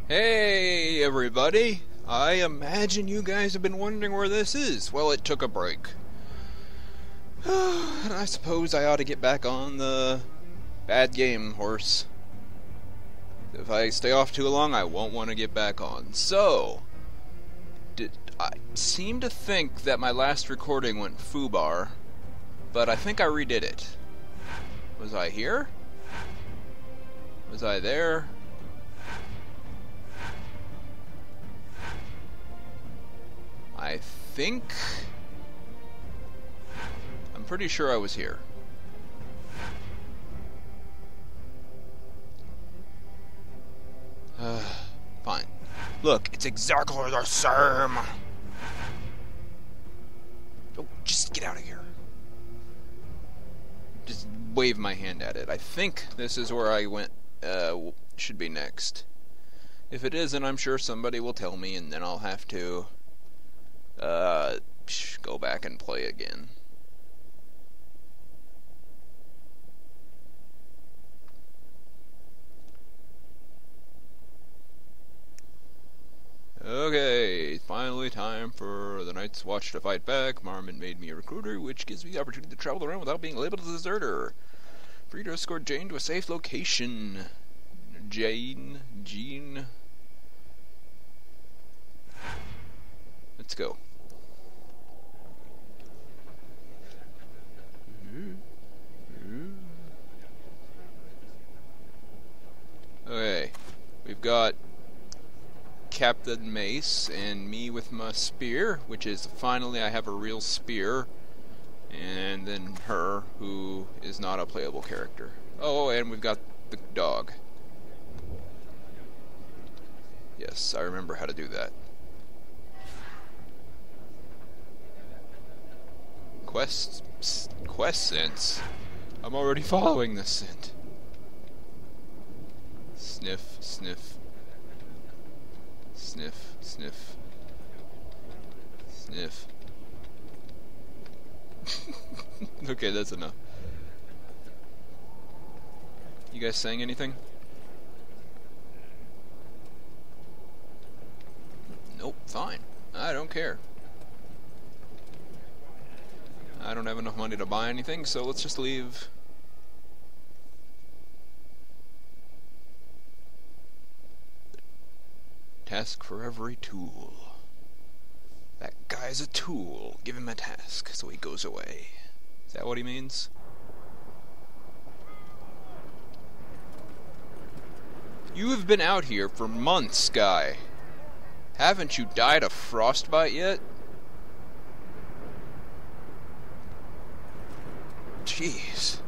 Hey everybody! I imagine you guys have been wondering where this is. Well, it took a break. And I suppose I ought to get back on the bad game horse. If I stay off too long, I won't want to get back on. So, I seem to think that my last recording went foobar, but I think I redid it. Was I here? Was I there? I think... I'm pretty sure I was here. Fine. Look, it's exactly the same! Oh, just get out of here. Just wave my hand at it. I think this is where I went, should be next. If it isn't, I'm sure somebody will tell me, and then I'll have to go back and play again. Okay, finally time for the Night's Watch to fight back. Marmon made me a recruiter, which gives me the opportunity to travel around without being labeled as a deserter. Free to escort Jane to a safe location. Jean. Let's go. Okay, we've got Captain Mace and me with my spear, which is finally I have a real spear, and then her, who is not a playable character. Oh, and we've got the dog. Yes, I remember how to do that. Quest sense. I'm already following this scent. Sniff, sniff. Sniff, sniff. Sniff. Okay, that's enough. You guys saying anything? Nope, fine. I don't care. I don't have enough money to buy anything, so let's just leave. Task for every tool. That guy's a tool. Give him a task so he goes away. Is that what he means? You have been out here for months, guy. Haven't you died of frostbite yet? Jeez.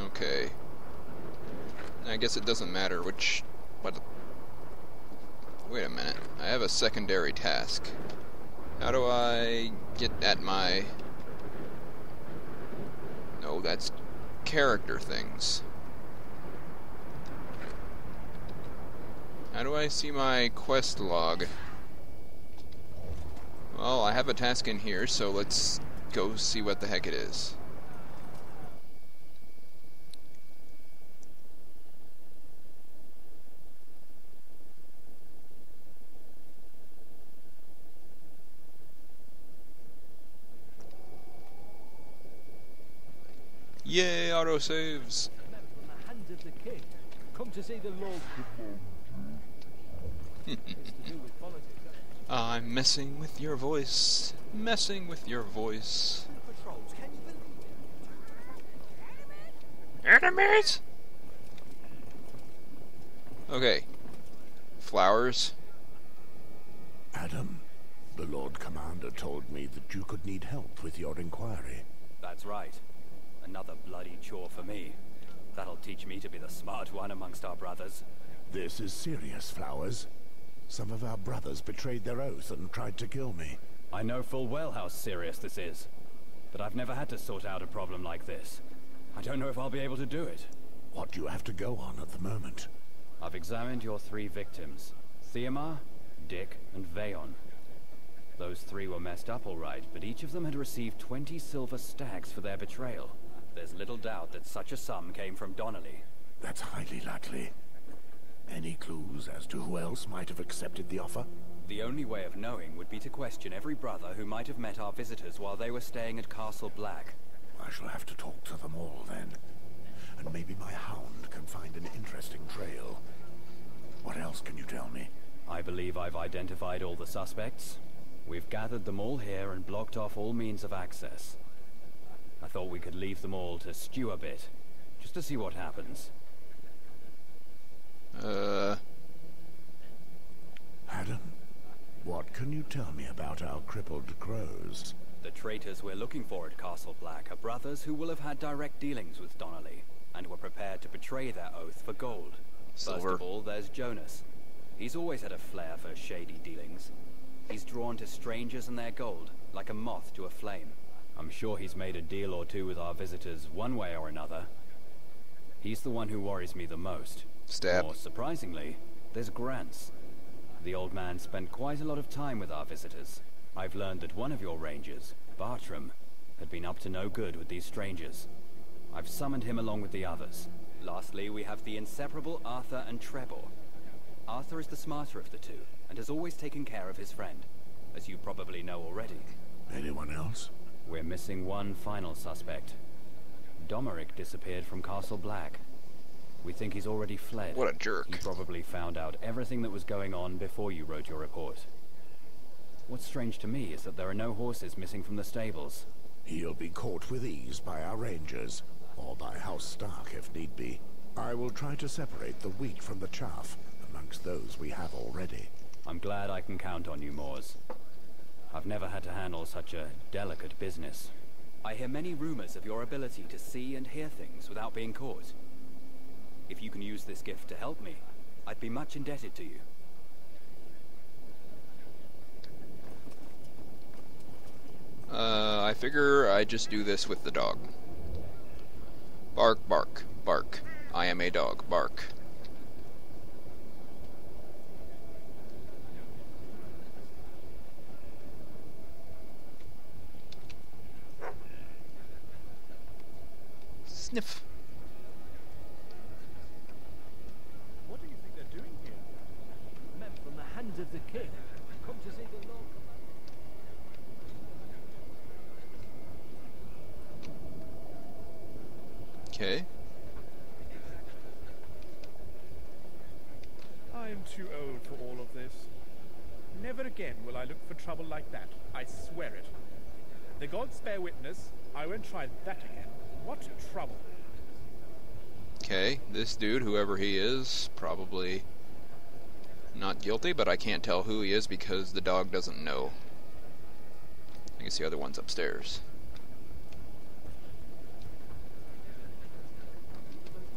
Okay. I guess it doesn't matter which... What? Wait a minute. I have a secondary task. How do I get at my... No, that's character things. How do I see my quest log? Well, I have a task in here, so let's go see what the heck it is. Yay, autosaves! Come to see the Lord. I'm messing with your voice. Messing with your voice. Enemies? Okay. Flowers. Adam, the Lord Commander told me that you could need help with your inquiry. That's right. Another bloody chore for me. That'll teach me to be the smart one amongst our brothers. This is serious, Flowers. Some of our brothers betrayed their oath and tried to kill me. I know full well how serious this is, but I've never had to sort out a problem like this. I don't know if I'll be able to do it. What do you have to go on at the moment? I've examined your three victims, Theomar, Dick, and Vayon. Those three were messed up all right, but each of them had received 20 silver stacks for their betrayal. There's little doubt that such a sum came from Donnelly. That's highly likely. Any clues as to who else might have accepted the offer? The only way of knowing would be to question every brother who might have met our visitors while they were staying at Castle Black. I shall have to talk to them all then. And maybe my hound can find an interesting trail. What else can you tell me? I believe I've identified all the suspects. We've gathered them all here and blocked off all means of access. I thought we could leave them all to stew a bit, just to see what happens. Adam, what can you tell me about our crippled crows? The traitors we're looking for at Castle Black are brothers who will have had direct dealings with Donnelly, and were prepared to betray their oath for gold. Silver. First of all, there's Jonas. He's always had a flair for shady dealings. He's drawn to strangers and their gold, like a moth to a flame. I'm sure he's made a deal or two with our visitors one way or another. He's the one who worries me the most. Stab. More surprisingly, there's Grants. The old man spent quite a lot of time with our visitors. I've learned that one of your rangers, Bartram, had been up to no good with these strangers. I've summoned him along with the others. Lastly, we have the inseparable Arthur and Trebor. Arthur is the smarter of the two, and has always taken care of his friend, as you probably know already. Anyone else? We're missing one final suspect. Bormac disappeared from Castle Black. We think he's already fled. What a jerk. He probably found out everything that was going on before you wrote your report. What's strange to me is that there are no horses missing from the stables. He'll be caught with ease by our rangers, or by House Stark if need be. I will try to separate the wheat from the chaff amongst those we have already. I'm glad I can count on you, Moors. I've never had to handle such a delicate business. I hear many rumors of your ability to see and hear things without being caught. If you can use this gift to help me, I'd be much indebted to you. I figure I just do this with the dog. Bark, bark, bark. I am a dog. Bark. Sniff. What do you think they're doing here? Men from the hand of the king come to see the Lord. Okay. I'm too old for all of this. Never again will I look for trouble like that. I swear it. The gods bear witness, I won't try that again. What trouble? Okay, this dude, whoever he is, probably not guilty, but I can't tell who he is because the dog doesn't know. I guess the other one's upstairs.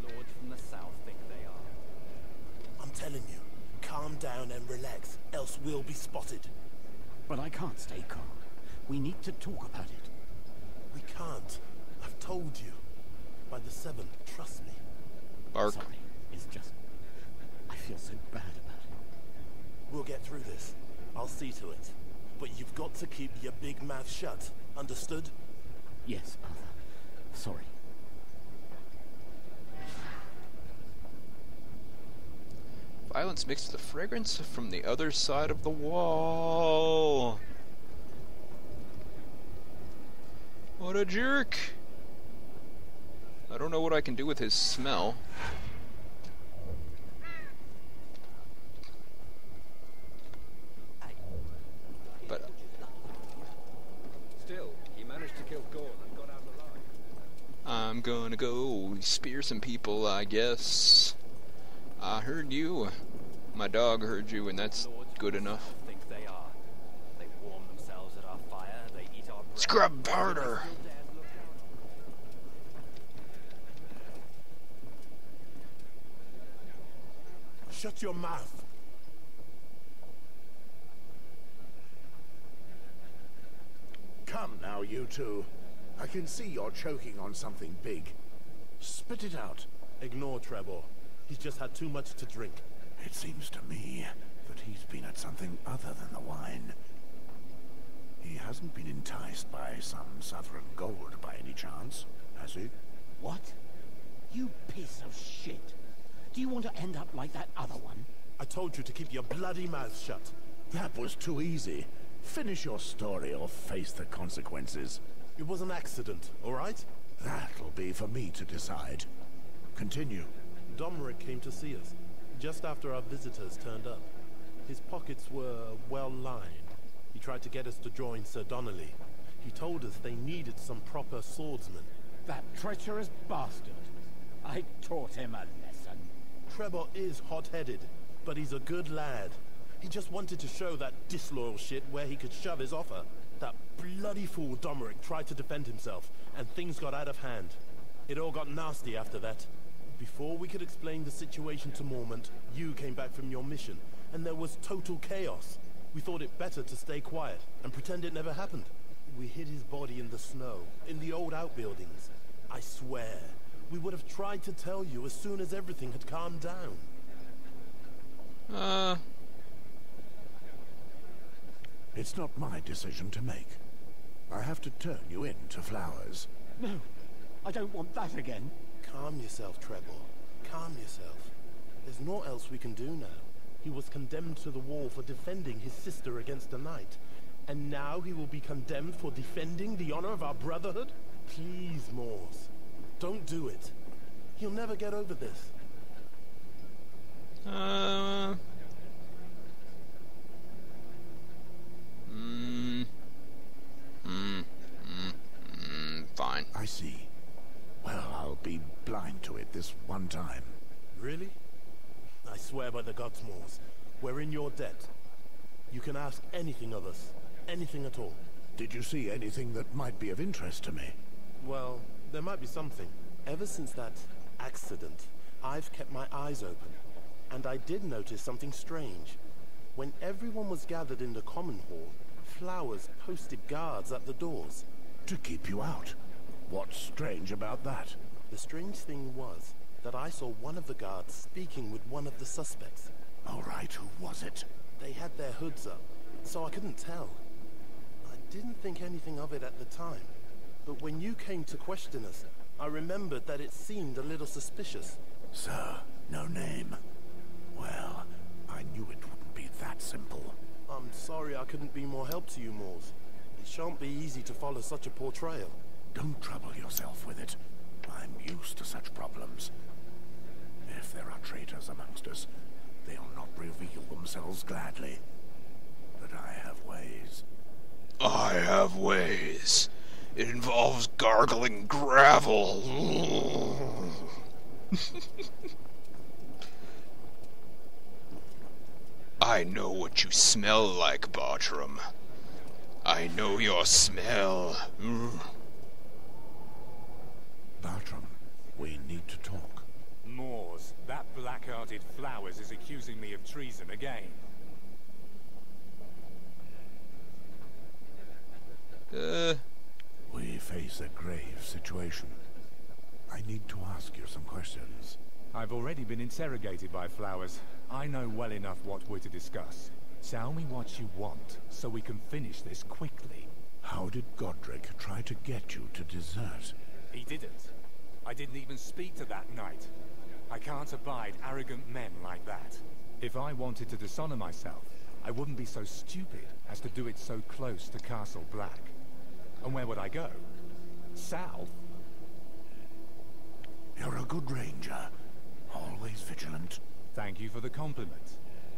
Lords from the south think they are. I'm telling you, calm down and relax, else we'll be spotted. But I can't stay calm. We need to talk about it. We can't. I've told you. By the 7th, trust me. Bark. Sorry, it's just... I feel so bad about it. We'll get through this. I'll see to it. But you've got to keep your big mouth shut. Understood? Yes, Arthur. Sorry. Violence mixed with the fragrance from the other side of the wall. What a jerk. I don't know what I can do with his smell. But Still, he managed to kill Gorn and got out alive. I'm gonna go spear some people, I guess. I heard you. My dog heard you, and that's good enough. Think they are. They warm themselves at our fire, they eat our bread. Scrub harder! Shut your mouth. Come now, you two. I can see you're choking on something big. Spit it out. Ignore Trebor. He's just had too much to drink. It seems to me that he's been at something other than the wine. He hasn't been enticed by some southern gold by any chance, Has he? What? You piece of shit. Do you want to end up like that other one? I told you to keep your bloody mouth shut. That was too easy. Finish your story or face the consequences. It was an accident, all right? That'll be for me to decide. Continue. Bormac came to see us, just after our visitors turned up. His pockets were well lined. He tried to get us to join Sir Donnelly. He told us they needed some proper swordsmen. That treacherous bastard. I taught him a lesson. Trevor is hot-headed, but he's a good lad. He just wanted to show that disloyal shit where he could shove his offer. That bloody fool Bormac tried to defend himself, and things got out of hand. It all got nasty after that. Before we could explain the situation to Mormont, you came back from your mission, and there was total chaos. We thought it better to stay quiet and pretend it never happened. We hid his body in the snow, in the old outbuildings. I swear, we would have tried to tell you as soon as everything had calmed down. It's not my decision to make. I have to turn you in to Flowers. No, I don't want that again. Calm yourself, Trevor. Calm yourself. There's naught else we can do now. He was condemned to the wall for defending his sister against a knight. And now he will be condemned for defending the honor of our brotherhood? Please, Moors. Don't do it. He'll never get over this. Fine. I see. Well, I'll be blind to it this one time. Really? I swear by the gods, Moors. We're in your debt. You can ask anything of us. Anything at all. Did you see anything that might be of interest to me? Well, there might be something. Ever since that accident, I've kept my eyes open. And I did notice something strange. When everyone was gathered in the common hall, Flowers posted guards at the doors. To keep you out. What's strange about that? The strange thing was that I saw one of the guards speaking with one of the suspects. All right, who was it? They had their hoods up, so I couldn't tell. I didn't think anything of it at the time. But when you came to question us, I remembered that it seemed a little suspicious. Sir, no name. Well, I knew it wouldn't be that simple. I'm sorry I couldn't be more help to you, Moors. It shan't be easy to follow such a poor trail. Don't trouble yourself with it. I'm used to such problems. If there are traitors amongst us, they'll not reveal themselves gladly. But I have ways. I have ways. It involves gargling gravel. I know what you smell like, Bartram. I know your smell. Bartram, we need to talk. Moors, that black-hearted Flowers is accusing me of treason again. We face a grave situation. I need to ask you some questions. I've already been interrogated by Flowers. I know well enough what we're to discuss. Tell me what you want, so we can finish this quickly. How did Godric try to get you to desert? He didn't. I didn't even speak to that knight. I can't abide arrogant men like that. If I wanted to dishonor myself, I wouldn't be so stupid as to do it so close to Castle Black. And where would I go? South? You're a good ranger. Always vigilant. Thank you for the compliment.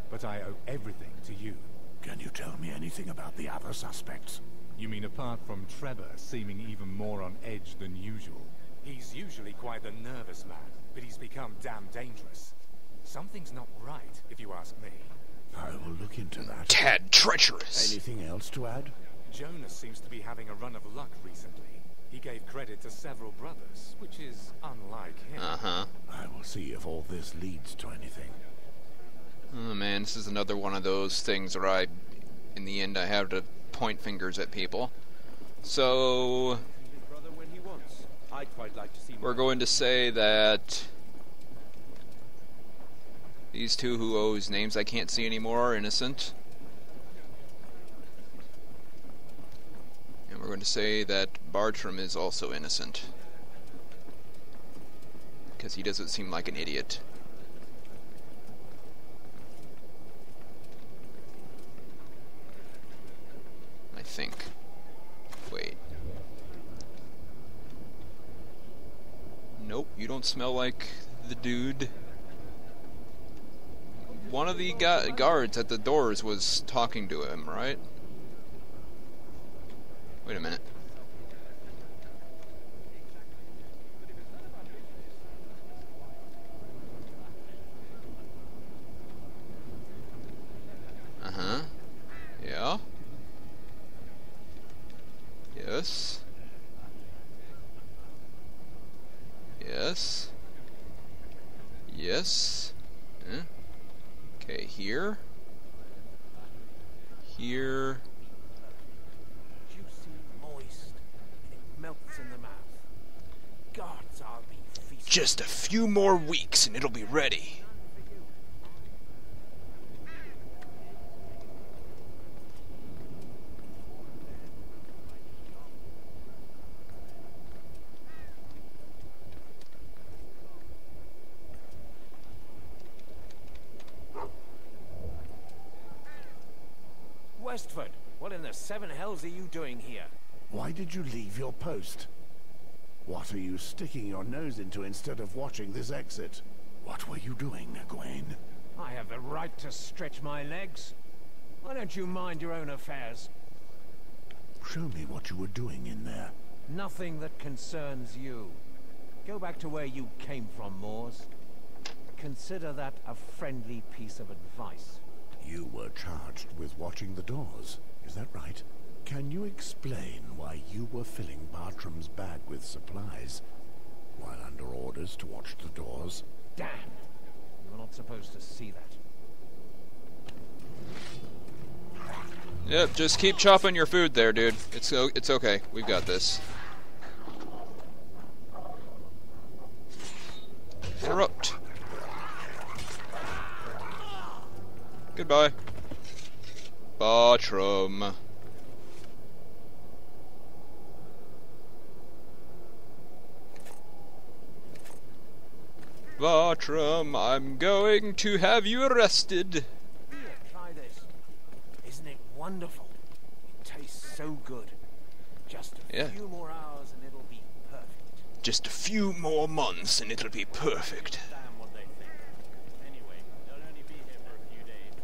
But I owe everything to you. Can you tell me anything about the other suspects? You mean apart from Trevor seeming even more on edge than usual? He's usually quite a nervous man, but he's become damn dangerous. Something's not right, if you ask me. I will look into that. Tad treacherous. Anything else to add? Jonas seems to be having a run of luck recently. He gave credit to several brothers, which is unlike him. I will see if all this leads to anything. Oh man, this is another one of those things where in the end, I have to point fingers at people. So, we're going to say that these two whose names I can't see anymore are innocent. And we're going to say that Bartram is also innocent. because he doesn't seem like an idiot. I think. Wait. Nope, you don't smell like the dude. One of the guards at the doors was talking to him, right? Wait a minute. Uh-huh. Yeah. Yes. Yes. Yes. Okay, here. Here. Juicy, moist, and it melts in the mouth. Gods, I'll be feasting. Just a few more weeks and it'll be ready. Westford, what in the seven hells are you doing here? Why did you leave your post? What are you sticking your nose into instead of watching this exit? What were you doing, Gawain? I have the right to stretch my legs. Why don't you mind your own affairs? Show me what you were doing in there. Nothing that concerns you. Go back to where you came from, Moors. Consider that a friendly piece of advice. You were charged with watching the doors, is that right? Can you explain why you were filling Bartram's bag with supplies, while under orders to watch the doors? Damn! You were not supposed to see that. Yep, just keep chopping your food there, dude. It's okay. We've got this. Interrupt. Goodbye. Bartram. Bartram, I'm going to have you arrested. Here, try this. Isn't it wonderful? It tastes so good. Just a few more hours and it'll be perfect. Just a few more months and it'll be perfect.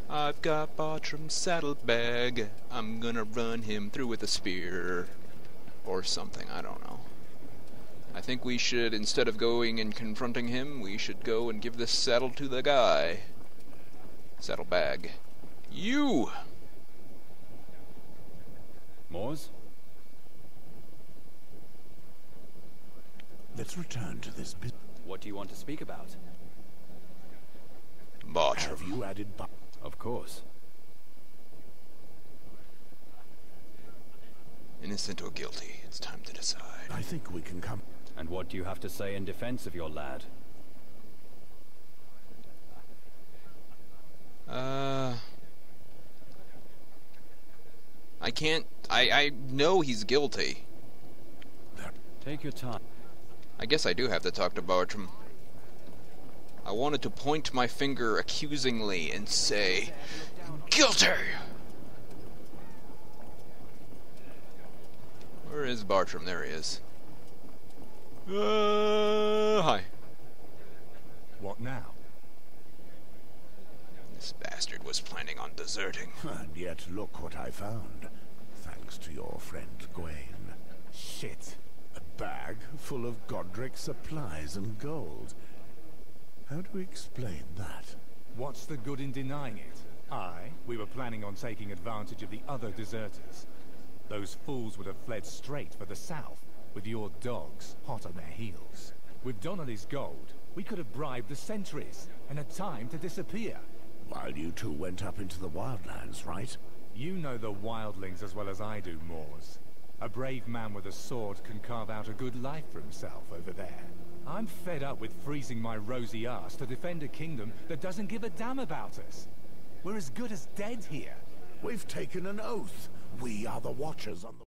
I've got Bartram's saddlebag. I'm gonna run him through with a spear. Or something, I don't know. I think we should, instead of going and confronting him, we should go and give this saddle to the guy. Saddlebag. You! Moors? Let's return to this business. What do you want to speak about? Bartram. Have you added Of course. Innocent or guilty, it's time to decide. I think we can come. And what do you have to say in defense of your lad? I can't... I know he's guilty. Take your time. I guess I do have to talk to Bartram. I wanted to point my finger accusingly and say, guilty! Where is Bartram? There he is. Hi. What now? This bastard was planning on deserting. And yet look what I found, thanks to your friend Gawain. Shit. A bag full of Godric's supplies and gold. How do we explain that? What's the good in denying it? We were planning on taking advantage of the other deserters. Those fools would have fled straight for the south, with your dogs hot on their heels. With Donnelly's gold, we could have bribed the sentries, and had time to disappear. While you two went up into the wildlands, right? You know the wildlings as well as I do, Moors. A brave man with a sword can carve out a good life for himself over there. I'm fed up with freezing my rosy ass to defend a kingdom that doesn't give a damn about us. We're as good as dead here. We've taken an oath. We are the Watchers on the...